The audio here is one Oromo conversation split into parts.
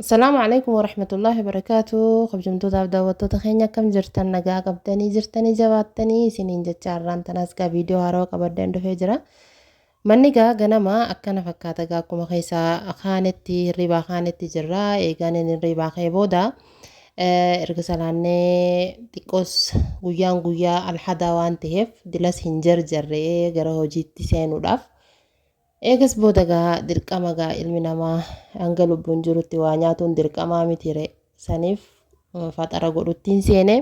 السلام عليكم ورحمة الله وبركاته. خبجمتو تاب داوتو تخينيا كم جرتن نجا قبتني جرتني جواتني سنين جتشاران تناسكا فيديو هارو قبردن دو هجرة منيقا غنما أكنا فكاتا قاكم خيسا أخانتي ريبا خانتي جرا إيغانين ريبا خيبودا إرقسالاني تيكوس غيا الحدا وان تهف دلس هنجر جري غرهو جيتي سينو داف Eegas boodagaa dirqamagaa ilmi namaa hanga lubbuun jirutti waa nyaatuun dirqamaa mitire saniif faxara godhuttiin seene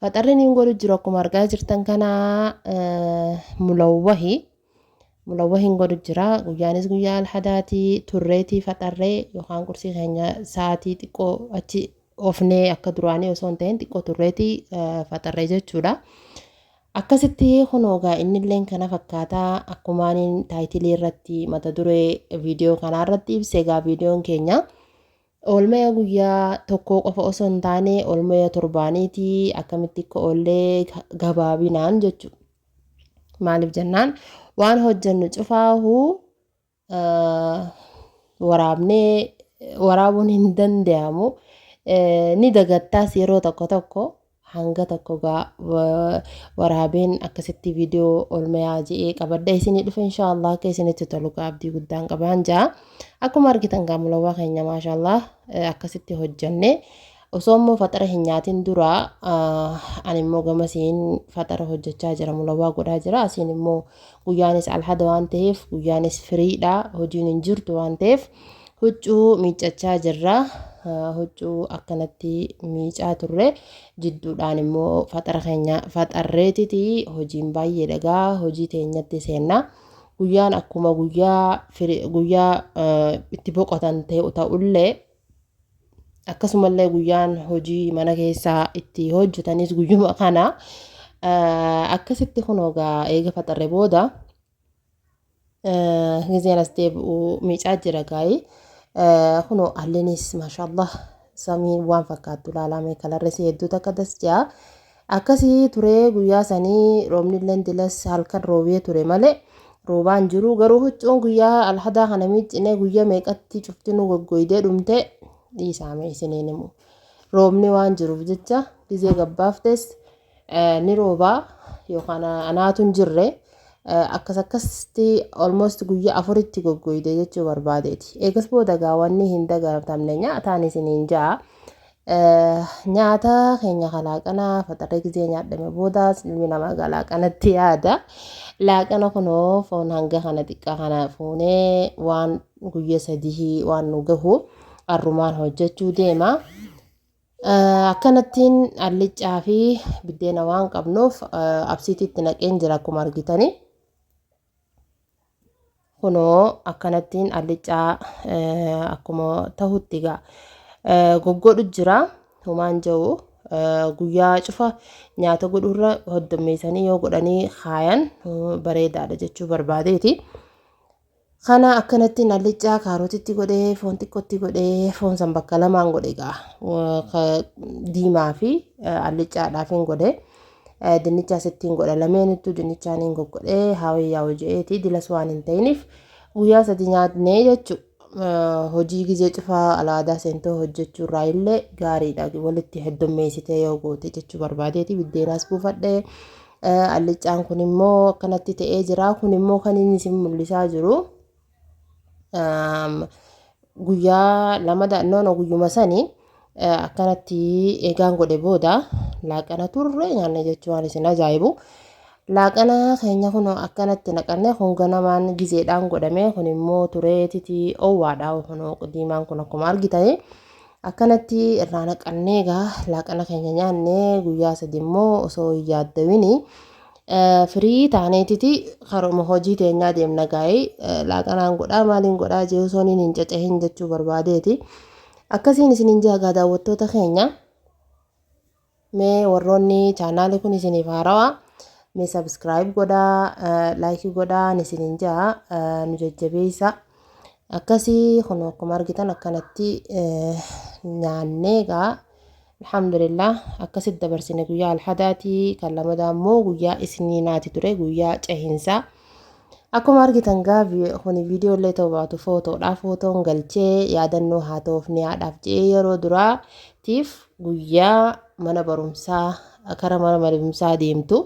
faxarri niin godhu jiru akkuma argaa jirtan kana mulawwahiin godhu jira guyyaanis guyyaa alhadaatii turreetii faxarree yookaan qursii keenya sa'aatii xiqqoo achi ofnee akka duraanii osoo hin ta'in xiqqoo turreetii faxarree jechuudha. Akkasitti kunoogaa innilleen kana fakkaataa akkumaaniin taayitilii irratti mata duree viidiyoo kanaa irratti ibseegaa viidiyoon keenya oolmaya guyyaa tokkoo qofa osoo hin taane oolmaya torbaaniitii akkamitti akka oollee gabaabinaan jechuudha. Maaliif jennaan waan hojjennu cufaahuu waraabuun hin danda'amu ni dagattaas yeroo tokko hanga tokko waraabeen akkasitti viidiyoo oolmayaa je'ee qabadda isinii dhufe inshaallah akka isinitti tolu abdii guddaan qabaan jaa akkuma argitan mulawwaa keenya maashaallah akkasitti hojjenne osoo immoo faxara hin nyaatin dura ani immoo gamasiin faxara hojjechaa jira mulawwaa godhaa jira asiin immoo guyyaanis alhada waan ta'eef guyyaanis firiidha hojiin hin jirtu waan ta'eef huccuu miiccachaa jirra. Huccuu akkanatti miicaa turre jidduudhaan immoo faxara keenya faxarreetiti hojiin baay'ee dhagaa hojii teenyatti seenna guyyaan akkuma guyyaa itti boqotan ta'ullee akkasumallee guyyaan hojii mana keessaa itti hojjetanis guyyuma kana akkasitti kunoogaa eega faxarre booda gizeen as deebi'u miicaa jira gaa'ii. Kunoo allenis maashaallah samiin waan fakkaattu laalame kalarresi hedduu takka dasjaa akkasii turee guyyaa sanii roobnillee dilas halkan roobee ture malee roobaan jiru garuu huccuun guyyaa alhadaa kana miiccinee guyyaa meeqatti cuftinu goggoydee dhumte dhiisaame isiniin himu roobni waan jiruuf jecha gizee gabbaaftes ni roobaa yookaan anaatun jirre akkasitti almost guyyaa afuritti goggoyde jechuu barbaadeeti. Eegas booda gaawwanni hin dagatamne nyaataan isiniin jaa nyaata keenya laaqanaa faxarree gizee nyaadhame boodaas ilmi namaa laaqanatti yaada. Laaqana kunoo foon hanga kana xiqqaa kana fuunee waan guyyaa sadii waan nu gahu arrumaan hojjechuu deema. Akkanattiin allicaa fi biddeena waan qabnuuf absiititti naqeen jira akkuma argitanii. Kunoo akkanattiin allicaa akkuma tahutti goggodhu jira humaan jiru guyyaa cufa nyaata godhurra hoddommeessanii yoo godhanii kaayan bareedaadha jechuu barbaadeeti. Kana akkanattiin allicaa kaarotitti godhee foon xiqqootti godhee foon san bakka lamaan godhe diimaa fi allicaadhaafin godhe. Dinnicha asittiin godha lameenittuu dinnichaaniin goggodhee haawayyaa hoji'eeti dilas waan hin ta'iniif guyyaa sadii nyaatnee jechuudha. Hojii gizee cufaa alaadaa seentoo hojjechuurraa illee gaariidha walitti heddommeessitee yoo goote jechuu barbaadeeti biddeenaas buufadhee allicaan kun immoo akkanatti ta'ee jira kun immoo kan inni isin mul'isaa jiru guyyaa lama guyyuma sanii akkanatti eegaan godhe booda laaqana turre nyaanne jechuun isin ajaa'ibu. Laaqana keenya kun akkanatti naqannee kun ganamaan gizeedhaan godhame kun immoo tureetiti owwaadha kun diimaan kun akkuma argitan akkanatti irraa naqannee laaqana keenya nyaannee guyyaa sadii immoo osoo hin yaaddawini firii taaneetiti karuma hojii teenyaa deemna gaa'ii laaqanaan godhaa maaliin godhaa jee osoo hin cacahin jechuu barbaadeeti. Akkasiin isiniin jaagaa daawwattoota keenya mee warroonni chaanaalii kun isiniif haarawaa mee subscribe godhaa like godhaa isiniin jaa nu jajjabeessa akkasii kun akkuma argitan akkanatti nyaannee alhamdulillah akkasitti dabarsine guyyaa alhadaatii kan lamadaa immoo guyyaa isniinaati ture guyyaa cehinsaa Akkuma argitan kuni viidiyoo illee ta'uu baatu footoodha. Footoon galchee yaadannoo haa ta'uuf ni haadhaaf jedhee yeroo duraatiif guyyaa mana barumsaa kara mana barumsaa deemtu.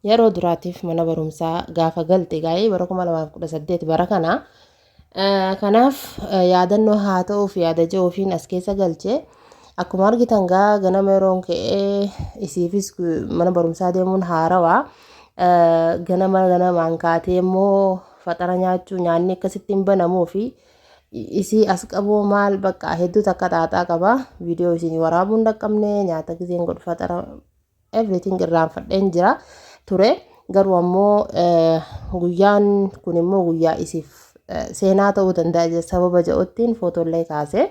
Yeroo duraatiif mana barumsaa gaafa galte gaa'ee bara 2018 bara kana. Kanaaf yaadannoo haa ta'uuf yaada jedhuufiin as keessa galchee. Akkuma argitan ganama yeroon ka'ee isiifis mana barumsaa deemuun haarawaa. Ganamaan kaatee immoo faxara nyaachuu nyaanni akkasitti hin banamuu fi isii as qabuu maal bakka hedduu takka xaaxaa qaba. Viidiyoo isin waraabuu hin dhaqqabne nyaata giseen godhu faxara everything irraanfadheen jira ture. Garuu ammoo guyyaan kun immoo guyyaa isiif seenaa ta'uu danda'a sababa jedhuttiin footollee kaase.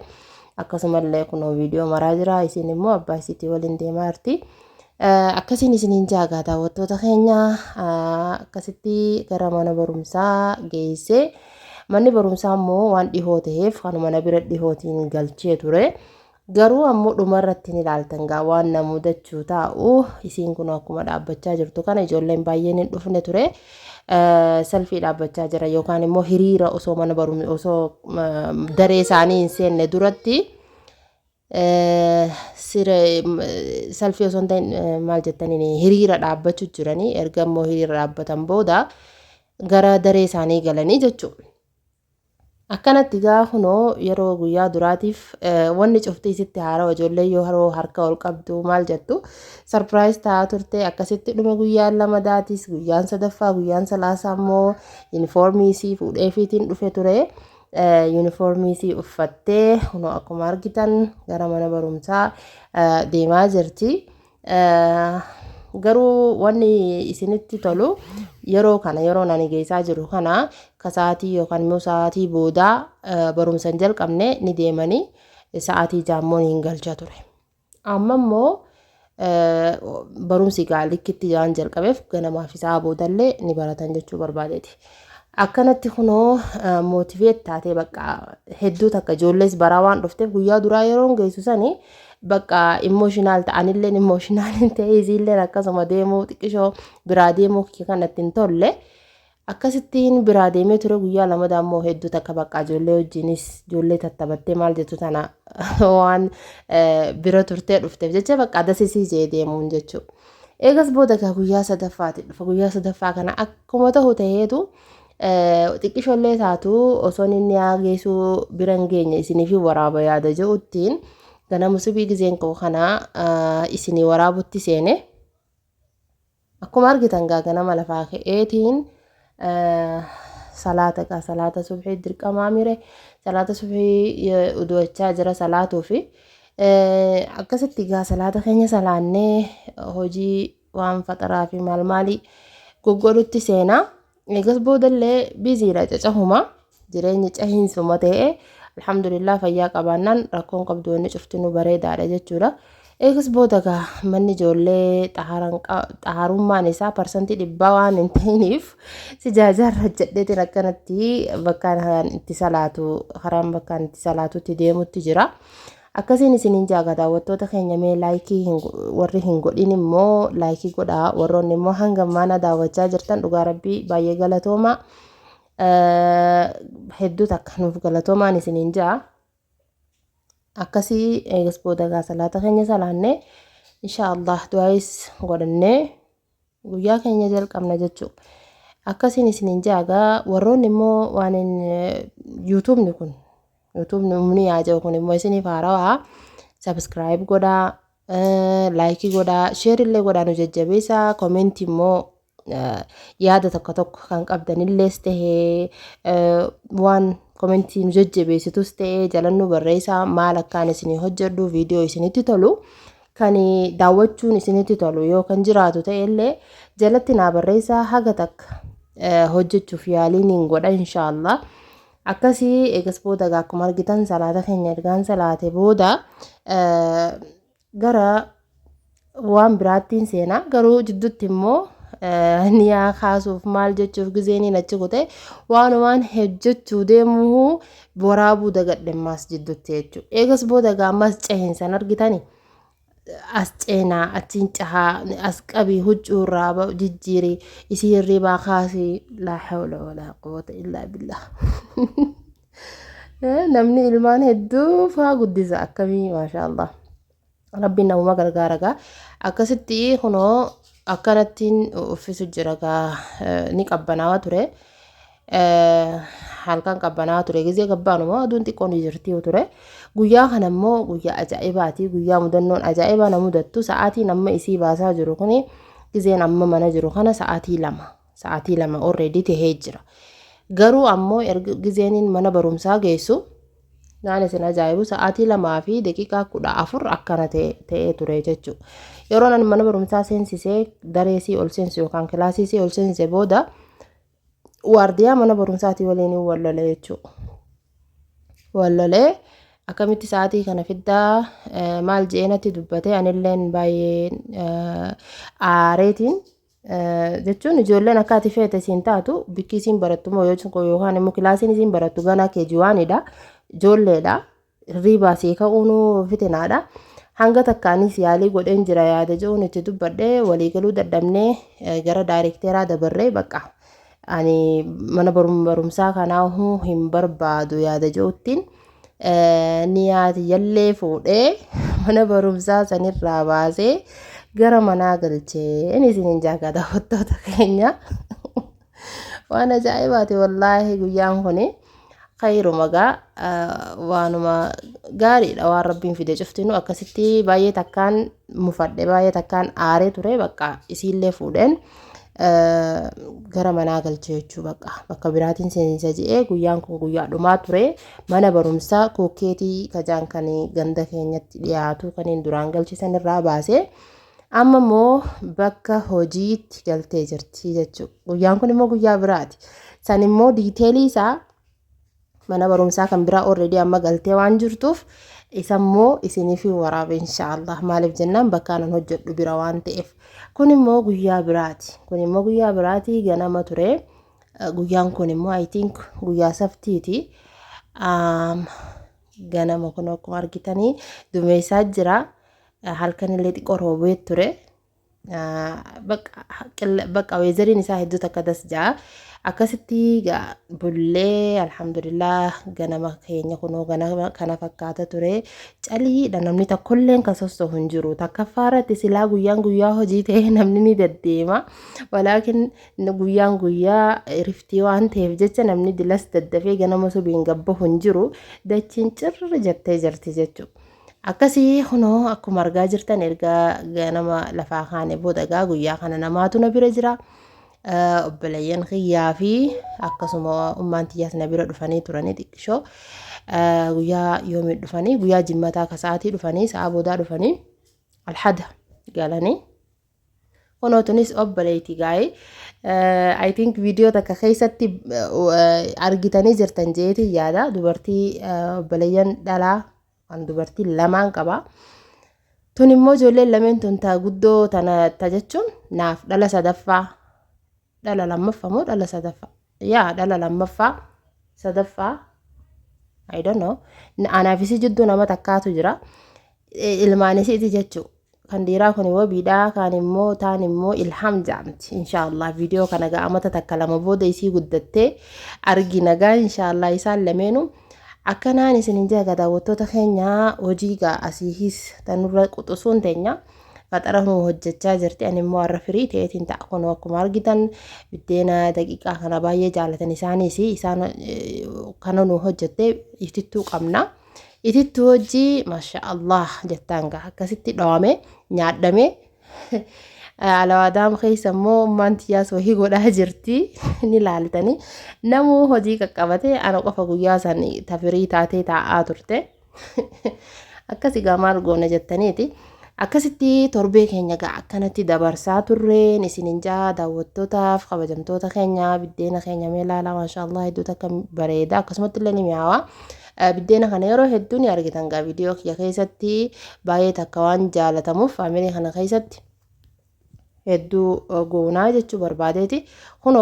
Akkasumallee kunoo viidiyoo maraa jira. Isin immoo abbaa isiitii waliin deemaa jirti. Akkasiin isiniin jaagaa daawwattoota keenya akkasitti gara mana barumsaa geessee manni barumsaa immoo waan dhihoo ta'eef kan mana bira dhihootiin galchee ture. Garuu ammoo dhumarratti ni ilaaltan waan na mudachuu taa'u isiin kun akkuma dhaabbachaa jirtu kana ijoolleen baay'een hin dhufne ture. Selfii dhaabbachaa jira yookaan immoo hiriira osoo mana barumsaa osoo daree isaanii hin seenne duratti. Selfii osoo hin ta'in maal jettaniin hiriira dhaabbachuu jiranii erga immoo hiriira dhaabbatan booda gara daree isaanii galanii jechuudha. Akkanatti kunoo yeroo guyyaa duraatiif wanni cuftii sitti haaraa ijoollee yoo harka ol qabdu maal jettu sarpiraayiz ta'aa turte. Akkasitti dhume guyyaan lamadaatis guyyaan sadaffaa guyyaan salaasaa immoo yuunifoormii isii fuudheefiitiin dhufe ture. Yuunifoormii isii uffattee kunoo akkuma argitan gara mana barumsaa deemaa jirti. Garuu wanni isinitti tolu yeroo ani geessaa jiru kana kasaatii yookaan immoo sa'aatii boodaa barumsa hin jalqabne ni deemanii sa'aatii jaammoon hin galcha ture. Amma immoo barumsi likkitti jaan jalqabeef ganamaa fi sa'a boodallee ni baratan jechuu barbaadeeti. Akkanatti kunoo mootiveet taatee bakka hedduu takka ijoollees baraa waan dhufteef guyyaa duraa yeroon geessu sanii bakka imooshinaal ta'anillee imooshinaal ta'ee isiillee akkasuma deemuu xiqqishoo biraa deemuu kanatti hin tolle. Akkasittiin biraa deemee ture guyyaa lamadaa immoo hedduu takka bakka ijoollee wajjinis ijoollee tattabattee maal jettu tana waan bira turtee dhufteef jecha bakka dasisii jee deemuun jechuudha. Eegas booda guyyaa sadaffaati dhufa. Guyyaa sadaffaa kana akkuma ta'u ta'eetu xiqqishoollee taatu osoo inni geessuu bira hin geenye isiniif waraaba yaada jedhuttiin ganama subii giseen koo kana isinii waraabutti seene. Akkuma argitan ganama lafaa ka'eetiin salaata subhii dirqamaa mire salaata subhii udu'achaa jira salaatuufi akkasitti salaata keenya salaannee hojii waan faxaraa fi maalii goggodutti seenaa. Eegas boodallee biziidha cacahuma jireenyi cahiinsuma ta'e alhamdulillah fayyaa qabaannaan rakkoon qabdoonni cuftinuu bareedaadha jechuudha. Eegas booda manni ijoollee xaharummaan isaa parsantii 100 waan hin ta'iniif sijaajaarra jedheetiin akkanatti bakkaan itti salaatu karaan bakkaan itti salaatutti deemutti jira. Akkasiin isiniin jaaga daawwattoota keenya mee laayikii warri hin godhin immoo laayikii godhaa. Warroonni immoo hanga mana daawwachaa jirtan dhugaa rabbii baay'ee galatooma. Hedduu takka nuuf galatoomaan isiniin jaa. Akkasii eegas booda salaata keenya salaannee inshaallah du'aayis godhannee guyyaa keenya jalqabna jechuudha. Akkasiin isiniin jaaga. Warroonni immoo waan yuutuubni kun yuutuubni umni yaaja'u kun immoo isiniif haarawaa sabskiraayib godhaa, laayikii godhaa, sheerillee godhaa nu jajjabeessaa. Koomentii immoo yaada tokko kan qabdanillees tahee waan koomentii nu jajjabeessitus tahee jalannuu barreessaa. Maal akkaan isinii hojjedhu viidiyoo isinitti tolu kan daawwachuun isinitti tolu yoo kan jiraatu ta'ellee jalatti naa barreessaa. Haga takka hojjechuuf yaaliin hin godha inshaallah. Akkasii eegas booda akkuma argitan salaata keenya ergaan salaate booda gara waan biraattiin seenaa. Garuu jidduutti immoo niyaa kaasuuf maal jechuuf gizeeniin achi kute waan hojjechuu deemuu waraabuu dagadhemmaas jidduutti jechuudha. Eegas booda ammas cahiinsan argitani as ceenaa achiin cahaa as qabii huccuurraa jijjiirii isii hirribaa kaasii laa hawla walaa quwwata illaa billah. Namni ilmaan hedduu faa guddisa akkamii maashaallah. Rabbiin namuma gargaaragaa akkasitti kunoo akkanattiin uffisu jira gaa ni qabbanaawaa ture. Halkan qabbanaawaa ture gizee gabbaanuma aduun xiqqoon jirtii ture. Guyyaa kana immoo guyyaa ajaa'ibaati. Guyyaa mudannoon ajaa'ibaa na mudattu sa'aatiin amma isii baasaa jiru kuni gizeen amma mana jiru kana sa'aatii lama already tahee jira. Garuu ammoo gizeeniin mana barumsaa geessu naan isin ajaa'ibu sa'aatii 2 fi daqiiqaa 14 akkana ta'ee ture jechuudha. Yeroo nan mana barumsaa seensisee dareesii ol seensu yookaan kilaasii ol seensisee booda waardiyaa mana barumsaatii waliin wallolee jechuudha. Wallolee akkamitti sa'aatii kana fiddaa maal jeenatti dubbatee anilleen baay'ee aareetiin jechuun ijoolleen akka ati feete siin taatu bikki isiin barattu moo yookaan immoo kilaasiin isiin barattu ganaa keejiwaanidha. Ijoolleedha. Hirribaa sii ka'uun fitinaadha. Hanga takkaanis yaalii godheen jira yaada jechuun itti dubbadhee waliigaluu dadhabnee gara daayirekteeraa dabarree bakka ani mana barumsaa kanaa hin barbaadu yaada jechuuttiin ni yaati yallee fuudhee mana barumsaa sanirraa baasee gara manaa galchee inni isin jaakata hottoota keenya. Waan ajaa'ibaati wallaahi guyyaan kuni. Khayru magaa waanuma gaariidha waan rabbiin fide cuftinu akkasitti baay'ee takkaan mufadhe baay'ee takkaan aaree ture bakka isiillee fuudheen gara manaa galchee jechuu bakka biraatiin seensa je'ee guyyaan kun guyyaa dhumaa ture mana barumsaa kookkeetii kajaan kan ganda keenyatti dhiyaatu kaniin duraan galchisan irraa baasee amma immoo bakka hojiitti galtee jirti jechuudha. Guyyaan kun immoo guyyaa biraati. San immoo diiteelii isaa mana barumsaa kan biraa already amma galtee waan jirtuuf isa immoo isiniif waraabe inshaallah. Maaliif jennaan bakka anan hojjedhu bira waan ta'eef. Kun immoo guyyaa biraati. Ganama ture. Guyyaan kun immoo I think guyyaa saftiiti. Ganama kun akkuma argitanii dumeessaa jira. Halkan illee xiqqoo roobee ture. Bakka weezariin isaa hedduu takka dasjaa. Akkasitti bullee alhamdulillah ganama keenya kunoo ganama kana fakkaata ture. Caliidha namni tokkolleen kan sossoohu hin jiru. Takkaffaarratti silaa guyyaa hojii ta'ee namni ni deddeema. Walaakin guyyaa riftii waan ta'eef jecha namni dilas daddafee ganama subiin gabbahu hin jiru. Dachiin cirri jettee jirti jechuudha. Akkasii kunoo akkuma argaa jirtan erga ganama lafaa kaane booda guyyaa kana namaatu na bira jira. Obboleeyyan kiyyaa fi akkasuma ummaan tiyyaas na bira dhufanii turanii xiqqishoo guyyaa yoomii dhufanii guyyaa jimmataa kasaatii dhufanii sa'a boodaa dhufanii alhada galanii kunootunis obboleeyti gaa'ee I think viidiyoo takka keessatti argitanii jirtan jeetii yaada dubartii obboleeyyan dhalaa kan dubartii lamaan qaba. Tun immoo ijoolleen lameen tun guddoo tana jechuun naaf dhala sadaffaa. Dhala lammaffaa moo dhala sadaffaa? Dhala lammaffaa sadaffaa I don't know. Anaafisi jidduu nama takkaatu jira. Ilmaanisiiti jechuudha. Kan dhiiraa kun wabiidhaa kaan immoo taan immoo ilham jaamti. Inshaallah viidiyoo kana ga'amata takka lama booda isii guddattee argina gaa inshaallah isaan lameenu akkanaan isin jaga daawwattoota keenya hojii gaa asiihis tanurra quxusuun teenya. Faxara nu hojjechaa jirti ani immoo har'a firii ta'eetiin ta'a kun akkuma argitan biddeena daqiiqaa kana baay'ee jaalatan isaanis isaan kana nu hojjettee itittuu qabna. Itittuu hojii maashaallah jettaan gaa akkasitti dhawame nyaadhame alawaadaam keessa immoo ummaan tiyyaas wahii godhaa jirti ni laaltanii namuu hojii qaqqabate ana qofa guyyaa san tafirii taatee taa'aa turte akkasi gaa maal goona jettaniiti. Akkasitti torbee keenya gaa akkanatti dabarsaa turreen isinin jaa daawwattootaaf kabajamtoota keenya biddeena keenya mee ilaalaa maashaallah hedduu takka bareeda akkasumatti illee ni mi'aawa. Biddeena kana yeroo hedduu ni argitan gaa viidiyoo kiyya keessatti baay'ee takka waan jaalatamuuf faamilii kana keessatti hedduu goonaa jechuu barbaadeeti. Kun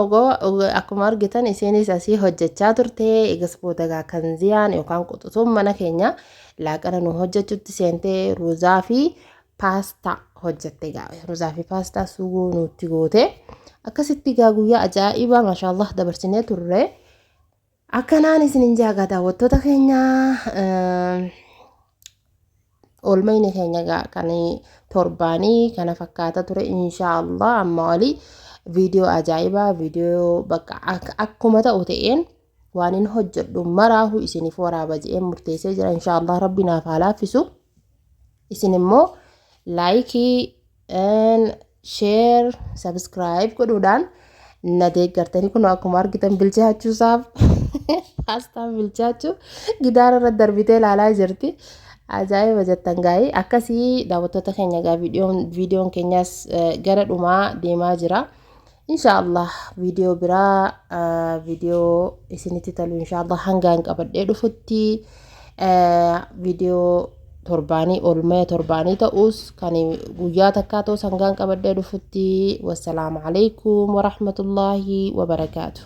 akkuma argitan isinis asii hojjechaa turte egas booda gaa kan ziyaan yookaan quxusuun mana keenya laaqana nu hojjechuutti seentee ruuzaa fi paastaa hojjette gaa ruuzaa fi paastaa suguu nutti goote akkasitti gaa guyyaa ajaa'ibaa maashaallah dabarsinee turre akkanaan isinin jaaga daawwattoota keenya oolmayni keenya gaa kan torbaanii kana fakkaata ture inshaallah amma olii viidiyoo ajaa'ibaa viidiyoo bakka akkuma ta'u ta'een waan hin hojjedhu maraahu isiniif waraaba je'een murteessee jira inshaallah rabbi naaf haa laaffisu isin immoo laayikii sheer sabskiraayib godhuudhaan na deeggartanii kun akkuma argitan bilchaachuusaaf paastaan bilchaachuu gidaara irra darbitee ilaalaa jirti ajaa'iba jettan gaa'ii akkasii daawwattoota keenya gaa viidiyoon keenyas gara dhumaa deemaa jira inshaallah viidiyoo biraa viidiyoo isinitti talu inshaallah hangaan qabadhee dhufutti viidiyoo torbaanii oolmaa torbaanii ta'us kan guyyaa takkaa ta'us hangaan qabadhee dhufutti wassalaamu alaykum warahmatullaahi wabarakaatu